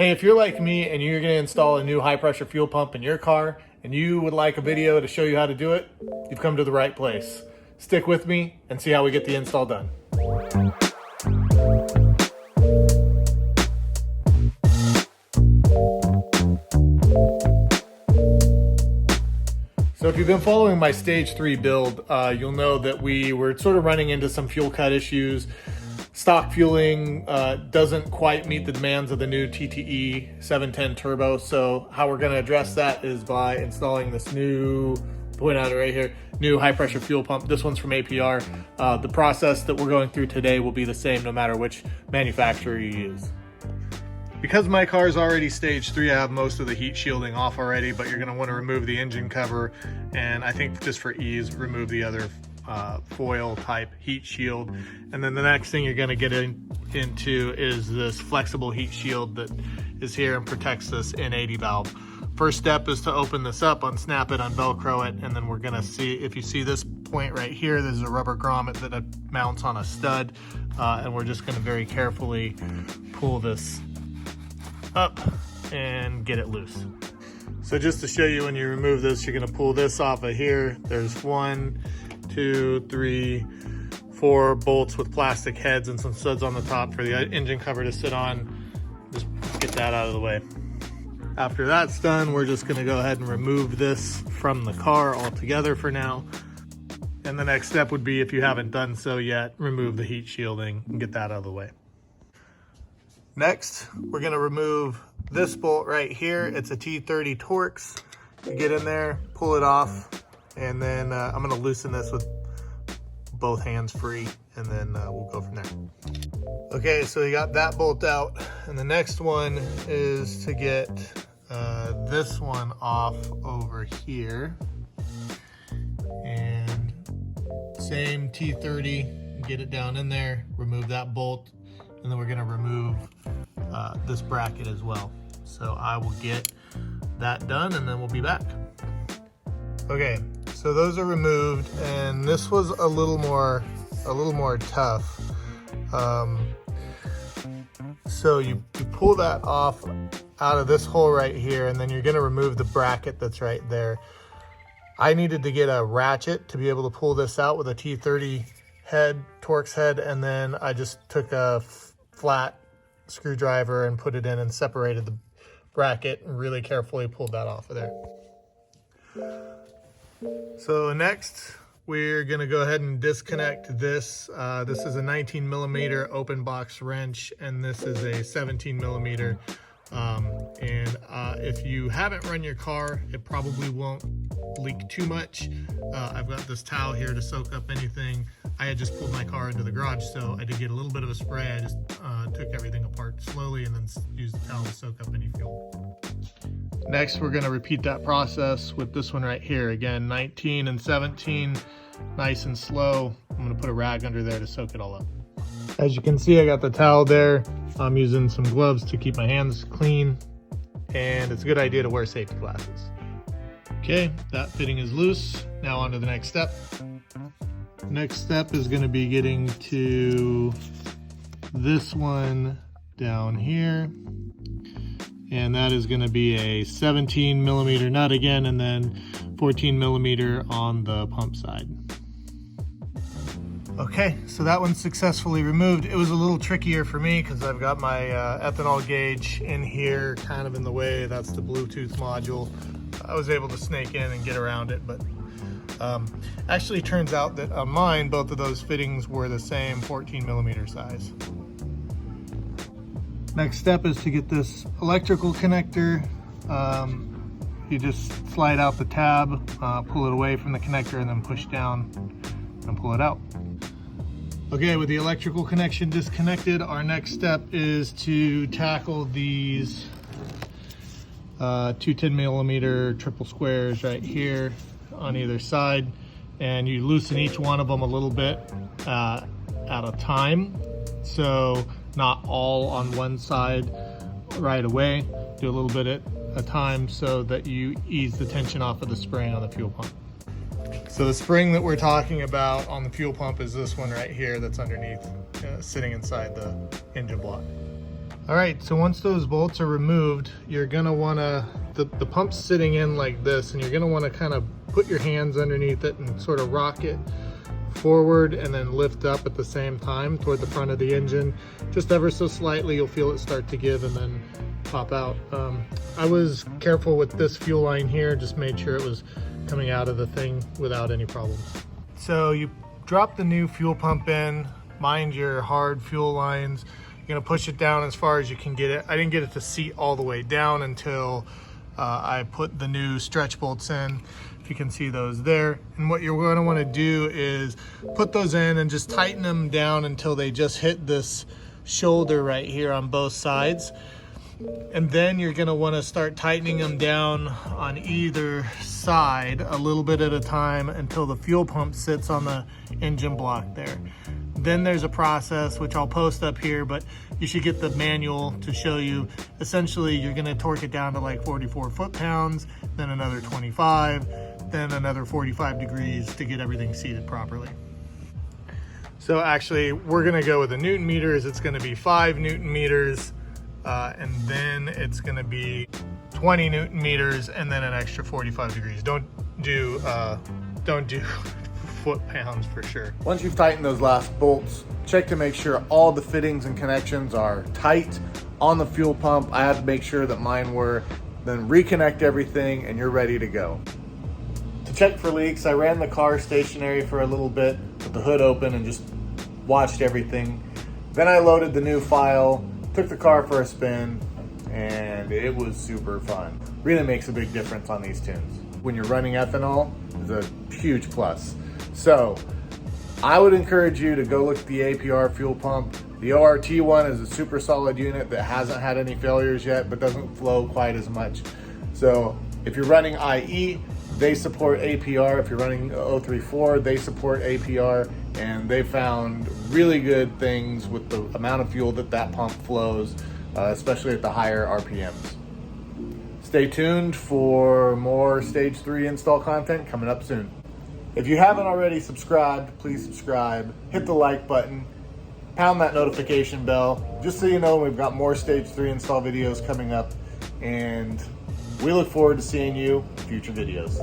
Hey, if you're like me and you're going to install a new high pressure fuel pump in your car and you would like a video to show you how to do it, you've come to the right place. Stick with me and see how we get the install done. So if you've been following my stage 3 build, you'll know that we were sort of running into some fuel cut issues. Stock fueling doesn't quite meet the demands of the new TTE 710 turbo. So how we're going to address that is by installing this new, point out it right here, new high pressure fuel pump. This one's from APR. The process that we're going through today will be the same no matter which manufacturer you use. Because my car is already stage 3, I have most of the heat shielding off already, but you're going to want to remove the engine cover, and I think just for ease, remove the other foil type heat shield. And then the next thing you're going to get into is this flexible heat shield that is here and protects this N80 valve. First step is to open this up, unsnap it, unvelcro it, and then we're going to see, if you see this point right here, there's a rubber grommet that mounts on a stud, and we're just going to very carefully pull this up and get it loose. So just to show you, when you remove this, you're going to pull this off of here. There's 1, 2, 3, 4 bolts with plastic heads and some studs on the top for the engine cover to sit on. Just get that out of the way. After that's done, we're just going to go ahead and remove this from the car altogether for now. And the next step would be, if you haven't done so yet, remove the heat shielding and get that out of the way. Next, we're going to remove this bolt right here. It's a T30 Torx. You get in there, pull it off, and then I'm going to loosen this with both hands free, and then we'll go from there. Okay, so you got that bolt out, and the next one is to get this one off over here. And same T30, get it down in there, remove that bolt, and then we're going to remove this bracket as well. So I will get that done and then we'll be back. Okay, so those are removed, and this was a little more tough. So you pull that off out of this hole right here, and then you're going to remove the bracket that's right there. I needed to get a ratchet to be able to pull this out with a T30 head, Torx head, and then I just took a flat screwdriver and put it in and separated the bracket and really carefully pulled that off of there. So next, we're going to go ahead and disconnect this. This is a 19 millimeter open box wrench, and this is a 17 millimeter. If you haven't run your car, it probably won't leak too much. I've got this towel here to soak up anything. I had just pulled my car into the garage, so I did get a little bit of a spray. I just took everything apart slowly and then used the towel to soak up any fuel. Next, we're going to repeat that process with this one right here. Again, 19 and 17, nice and slow. I'm going to put a rag under there to soak it all up. As you can see, I got the towel there. I'm using some gloves to keep my hands clean, and it's a good idea to wear safety glasses. Okay, that fitting is loose. Now on to the next step. Next step is going to be getting to this one down here, and that is going to be a 17 millimeter nut again, and then 14 millimeter on the pump side. Okay, so that one's successfully removed. It was a little trickier for me because I've got my ethanol gauge in here, kind of in the way. That's the Bluetooth module. I was able to snake in and get around it, but actually turns out that on mine, both of those fittings were the same 14 millimeter size. Next step is to get this electrical connector. You just slide out the tab, pull it away from the connector, and then push down and pull it out. Okay, with the electrical connection disconnected, our next step is to tackle these two 10 millimeter triple squares right here on either side, and you loosen each one of them a little bit at a time. So not all on one side right away. Do a little bit at a time so that you ease the tension off of the spring on the fuel pump. So the spring that we're talking about on the fuel pump is this one right here that's underneath, sitting inside the engine block. All right, so once those bolts are removed, you're gonna wanna, the pump's sitting in like this, and you're gonna wanna kind of put your hands underneath it and sort of rock it forward and then lift up at the same time toward the front of the engine. Just ever so slightly, you'll feel it start to give and then pop out. I was careful with this fuel line here, just made sure it was coming out of the thing without any problems. So you drop the new fuel pump in, mind your hard fuel lines. You're gonna push it down as far as you can get it. I didn't get it to seat all the way down until I put the new stretch bolts in. You can see those there. And what you're going to want to do is put those in and just tighten them down until they just hit this shoulder right here on both sides. And then you're going to want to start tightening them down on either side a little bit at a time until the fuel pump sits on the engine block there. Then there's a process, which I'll post up here, but you should get the manual to show you. Essentially, you're gonna torque it down to like 44 foot-pounds, then another 25, then another 45 degrees to get everything seated properly. So actually, we're gonna go with the Newton meters. It's gonna be 5 Newton meters, and then it's gonna be 20 Newton meters, and then an extra 45 degrees. Don't do foot-pounds for sure. Once you've tightened those last bolts, check to make sure all the fittings and connections are tight on the fuel pump. I had to make sure that mine were. Then reconnect everything and you're ready to go. To check for leaks, I ran the car stationary for a little bit with the hood open and just watched everything. Then I loaded the new file, took the car for a spin, and it was super fun. Really makes a big difference on these tunes. When you're running ethanol, it's a huge plus. So I would encourage you to go look at the APR fuel pump. The ORT one is a super solid unit that hasn't had any failures yet, but doesn't flow quite as much. So if you're running IE, they support APR. If you're running 034, they support APR, and they found really good things with the amount of fuel that pump flows, especially at the higher RPMs. Stay tuned for more Stage 3 install content coming up soon. If you haven't already subscribed, please subscribe, hit the like button, pound that notification bell, just so you know we've got more Stage 3 install videos coming up, and we look forward to seeing you in future videos.